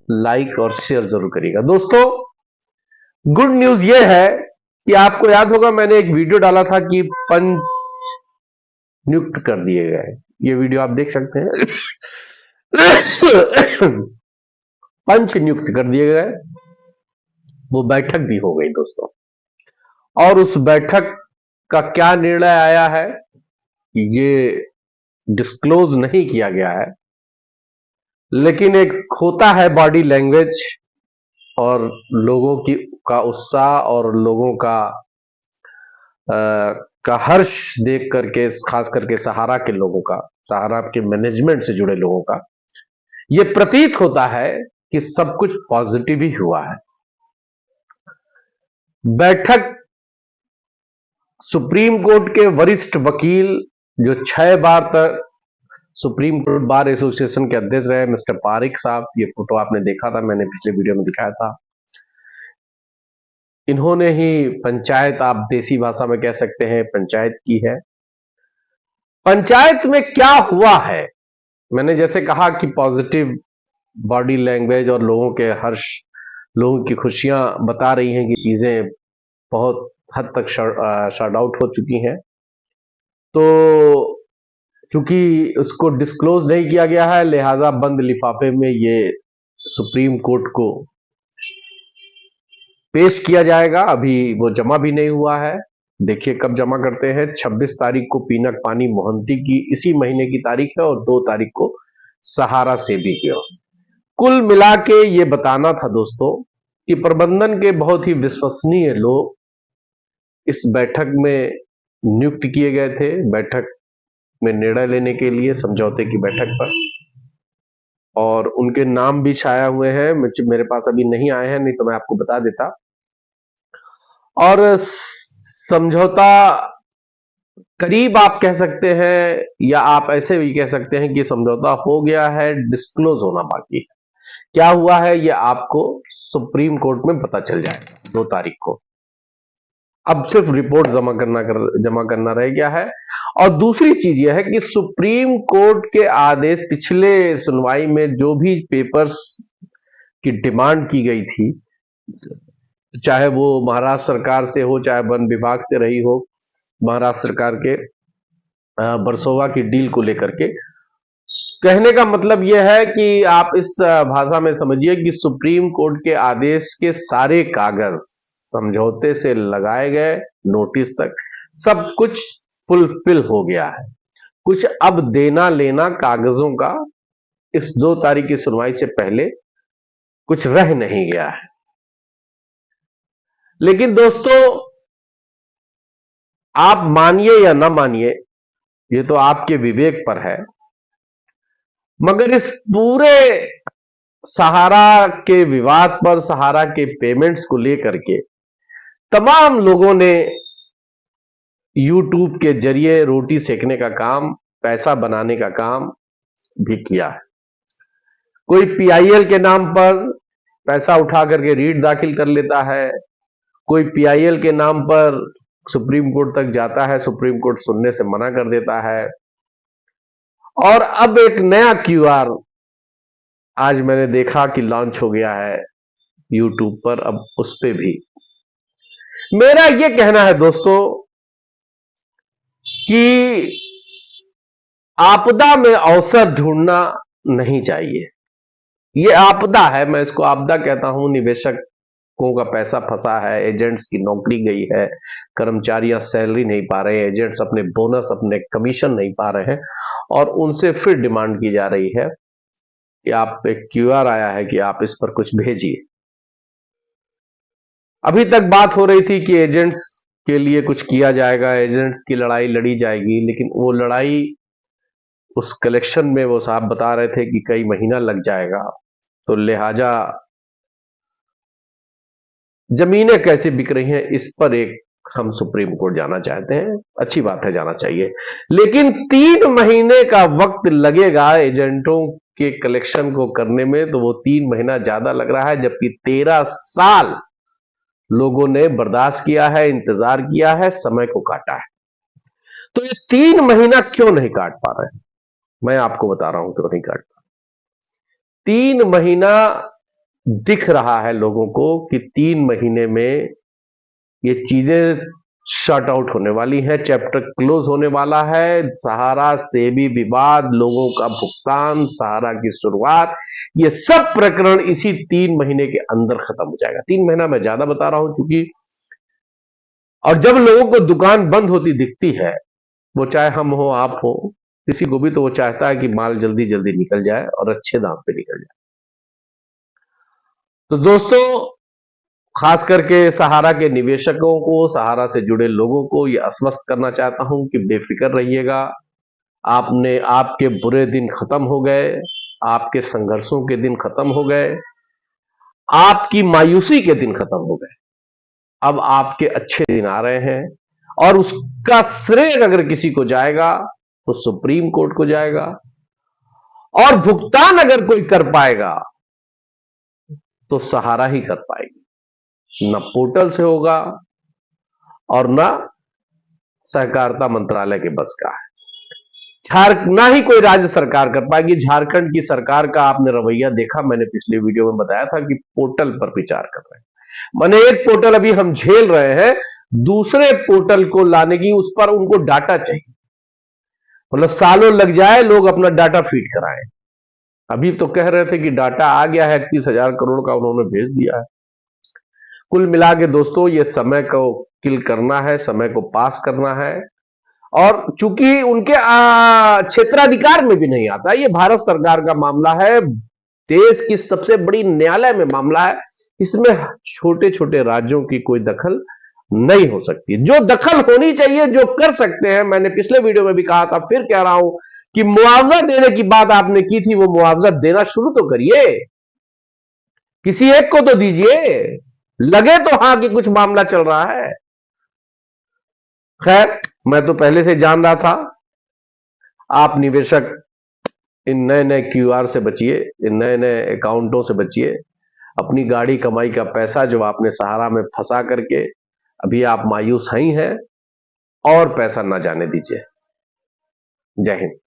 Like और share जरूर करिएगा दोस्तों। गुड न्यूज यह है कि आपको याद होगा मैंने एक वीडियो डाला था कि पंच नियुक्त कर दिए गए। ये वीडियो आप देख सकते हैं। पंच नियुक्त कर दिए गए, वो बैठक भी हो गई दोस्तों। और उस बैठक का क्या निर्णय आया है ये डिस्क्लोज नहीं किया गया है, लेकिन एक होता है बॉडी लैंग्वेज और लोगों की का उत्साह और लोगों का हर्ष देख करके, खास करके सहारा के लोगों का, सहारा के मैनेजमेंट से जुड़े लोगों का ये प्रतीत होता है कि सब कुछ पॉजिटिव ही हुआ है। बैठक सुप्रीम कोर्ट के वरिष्ठ वकील जो 6 बार तक सुप्रीम कोर्ट बार एसोसिएशन के अध्यक्ष रहे, मिस्टर पारिक साहब, ये फोटो आपने देखा था, मैंने पिछले वीडियो में दिखाया था। इन्होंने ही पंचायत, आप देसी भाषा में कह सकते हैं, पंचायत की है। पंचायत में क्या हुआ है, मैंने जैसे कहा कि पॉजिटिव बॉडी लैंग्वेज और लोगों के हर्ष, लोगों की खुशियां बता रही हैं कि चीजें बहुत हद तक शॉर्ट आउट हो चुकी हैं। तो चूंकि उसको डिस्क्लोज नहीं किया गया है, लिहाजा बंद लिफाफे में ये सुप्रीम कोर्ट को पेश किया जाएगा। अभी वो जमा भी नहीं हुआ है, देखिए कब जमा करते हैं। 26 तारीख को पीनक पानी मोहंती की इसी महीने की तारीख है और 2 तारीख को सहारा से भी किया। कुल मिला के ये बताना था दोस्तों कि प्रबंधन के बहुत ही विश्वसनीय लोग इस बैठक में नियुक्त किए गए थे, बैठक में निर्णय लेने के लिए, समझौते की बैठक पर, और उनके नाम भी छाया हुए हैं। मेरे पास अभी नहीं आए हैं, नहीं तो मैं आपको बता देता। और समझौता करीब आप कह सकते हैं, या आप ऐसे भी कह सकते हैं कि समझौता हो गया है, डिस्क्लोज होना बाकी है। क्या हुआ है ये आपको सुप्रीम कोर्ट में पता चल जाएगा 2 तारीख को। अब सिर्फ रिपोर्ट जमा करना रह गया है। और दूसरी चीज यह है कि सुप्रीम कोर्ट के आदेश, पिछले सुनवाई में जो भी पेपर्स की डिमांड की गई थी, चाहे वो महाराष्ट्र सरकार से हो, चाहे वन विभाग से रही हो, महाराष्ट्र सरकार के बरसोवा की डील को लेकर के, कहने का मतलब यह है कि आप इस भाषा में समझिए कि सुप्रीम कोर्ट के आदेश के सारे कागज, समझौते से लगाए गए नोटिस तक, सब कुछ फुलफिल हो गया है। कुछ अब देना लेना कागजों का इस 2 तारीख की सुनवाई से पहले कुछ रह नहीं गया है। लेकिन दोस्तों, आप मानिए या ना मानिए, ये तो आपके विवेक पर है, मगर इस पूरे सहारा के विवाद पर, सहारा के पेमेंट्स को लेकर के तमाम लोगों ने यूट्यूब के जरिए रोटी सेकने का काम, पैसा बनाने का काम भी किया है। कोई पीआईएल के नाम पर पैसा उठा करके रीट दाखिल कर लेता है, कोई पीआईएल के नाम पर सुप्रीम कोर्ट तक जाता है, सुप्रीम कोर्ट सुनने से मना कर देता है। और अब एक नया क्यूआर आज मैंने देखा कि लॉन्च हो गया है यूट्यूब पर, अब उस पे भी। मेरा यह कहना है दोस्तों कि आपदा में अवसर ढूंढना नहीं चाहिए। यह आपदा है, मैं इसको आपदा कहता हूं। निवेशकों का पैसा फंसा है, एजेंट्स की नौकरी गई है, कर्मचारियां सैलरी नहीं पा रहे हैं, एजेंट्स अपने बोनस, अपने कमीशन नहीं पा रहे हैं, और उनसे फिर डिमांड की जा रही है कि आप, एक क्यूआर आया है कि आप इस पर कुछ भेजिए। अभी तक बात हो रही थी कि एजेंट्स के लिए कुछ किया जाएगा, एजेंट्स की लड़ाई लड़ी जाएगी, लेकिन वो लड़ाई, उस कलेक्शन में वो साहब बता रहे थे कि कई महीना लग जाएगा। तो लिहाजा जमीनें कैसे बिक रही हैं, इस पर एक हम सुप्रीम कोर्ट जाना चाहते हैं। अच्छी बात है, जाना चाहिए, लेकिन 3 महीने का वक्त लगेगा एजेंटों के कलेक्शन को करने में। तो वो 3 महीना ज्यादा लग रहा है, जबकि 13 साल लोगों ने बर्दाश्त किया है, इंतजार किया है, समय को काटा है। तो ये 3 महीना क्यों नहीं काट पा रहे? मैं आपको बता रहा हूं क्यों नहीं काटता। 3 महीना दिख रहा है लोगों को कि 3 महीने में ये चीजें शॉर्ट आउट होने वाली है, चैप्टर क्लोज होने वाला है। सहारा सेबी विवाद, लोगों का भुगतान, सहारा की शुरुआत, ये सब प्रकरण इसी 3 महीने के अंदर खत्म हो जाएगा। 3 महीना मैं ज्यादा बता रहा हूं चूंकि, और जब लोगों को दुकान बंद होती दिखती है, वो चाहे हम हो आप हो, किसी को भी, तो वो चाहता है कि माल जल्दी जल्दी निकल जाए और अच्छे दाम पे निकल जाए। तो दोस्तों, खास करके सहारा के निवेशकों को, सहारा से जुड़े लोगों को यह आश्वस्त करना चाहता हूं कि बेफिक्र रहिएगा। आपके बुरे दिन खत्म हो गए, आपके संघर्षों के दिन खत्म हो गए, आपकी मायूसी के दिन खत्म हो गए। अब आपके अच्छे दिन आ रहे हैं, और उसका श्रेय अगर किसी को जाएगा तो सुप्रीम कोर्ट को जाएगा, और भुगतान अगर कोई कर पाएगा तो सहारा ही कर पाएगी। न पोर्टल से होगा और न सहकारिता मंत्रालय के बस का है। ना ही कोई राज्य सरकार कर पाएगी। झारखंड की सरकार का आपने रवैया देखा, मैंने पिछले वीडियो में बताया था कि पोर्टल पर विचार कर रहे हैं। माने एक पोर्टल अभी हम झेल रहे हैं, दूसरे पोर्टल को लाने की, उस पर उनको डाटा चाहिए, मतलब सालों लग जाए लोग अपना डाटा फीड कराएं। अभी तो कह रहे थे कि डाटा आ गया है, 31,000 करोड़ का उन्होंने भेज दिया है। कुल मिला के दोस्तों, ये समय को किल करना है, समय को पास करना है, और चूंकि उनके क्षेत्राधिकार में भी नहीं आता, ये भारत सरकार का मामला है, देश की सबसे बड़ी न्यायालय में मामला है, इसमें छोटे छोटे राज्यों की कोई दखल नहीं हो सकती। जो दखल होनी चाहिए, जो कर सकते हैं, मैंने पिछले वीडियो में भी कहा था, फिर कह रहा हूं कि मुआवजा देने की बात आपने की थी, वो मुआवजा देना शुरू तो करिए, किसी एक को तो दीजिए, लगे तो हां कि कुछ मामला चल रहा है। खैर, मैं तो पहले से जान रहा था। आप निवेशक इन नए नए क्यूआर से बचिए, इन नए नए अकाउंटों से बचिए। अपनी गाड़ी कमाई का पैसा जो आपने सहारा में फंसा करके अभी आप मायूस ही हैं, और पैसा ना जाने दीजिए। जय हिंद।